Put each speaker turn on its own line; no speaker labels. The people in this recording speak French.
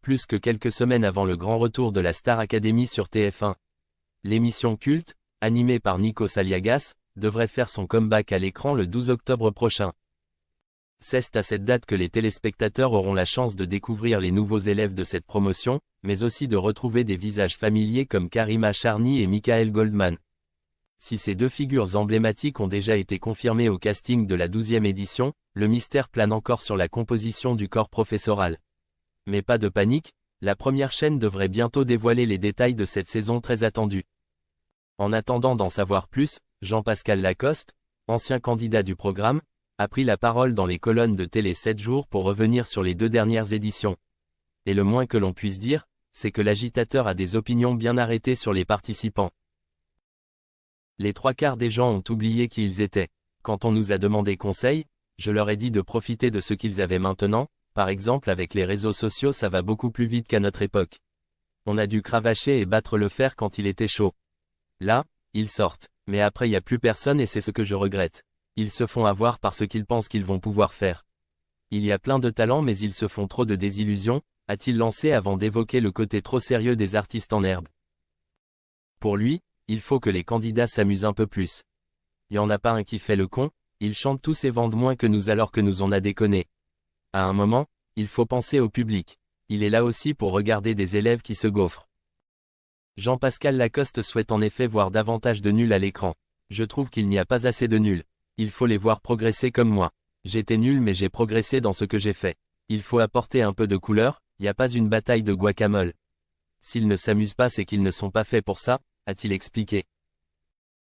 plus que quelques semaines avant le grand retour de la Star Academy sur TF1. L'émission culte, animée par Nikos Aliagas, devrait faire son comeback à l'écran le 12 octobre prochain. C'est à cette date que les téléspectateurs auront la chance de découvrir les nouveaux élèves de cette promotion, mais aussi de retrouver des visages familiers comme Karima Charny et Michael Goldman. Si ces deux figures emblématiques ont déjà été confirmées au casting de la 12e édition, le mystère plane encore sur la composition du corps professoral. Mais pas de panique, la première chaîne devrait bientôt dévoiler les détails de cette saison très attendue. En attendant d'en savoir plus, Jean-Pascal Lacoste, ancien candidat du programme, a pris la parole dans les colonnes de Télé 7 jours pour revenir sur les deux dernières éditions. Et le moins que l'on puisse dire, c'est que l'agitateur a des opinions bien arrêtées sur les participants. Les trois quarts des gens ont oublié qui ils étaient. Quand on nous a demandé conseil, je leur ai dit de profiter de ce qu'ils avaient maintenant, par exemple avec les réseaux sociaux ça va beaucoup plus vite qu'à notre époque. On a dû cravacher et battre le fer quand il était chaud. Là, ils sortent, mais après y a plus personne et c'est ce que je regrette. Ils se font avoir parce qu'ils pensent qu'ils vont pouvoir faire. Il y a plein de talents mais ils se font trop de désillusions, a-t-il lancé avant d'évoquer le côté trop sérieux des artistes en herbe. Pour lui, il faut que les candidats s'amusent un peu plus. Y en a pas un qui fait le con, ils chantent tous et vendent moins que nous alors que nous on a déconné. À un moment, il faut penser au public. Il est là aussi pour regarder des élèves qui se gaufrent. Jean-Pascal Lacoste souhaite en effet voir davantage de nuls à l'écran. Je trouve qu'il n'y a pas assez de nuls. Il faut les voir progresser comme moi. J'étais nul mais j'ai progressé dans ce que j'ai fait. Il faut apporter un peu de couleur, y a pas une bataille de guacamole. S'ils ne s'amusent pas c'est qu'ils ne sont pas faits pour ça, a-t-il expliqué.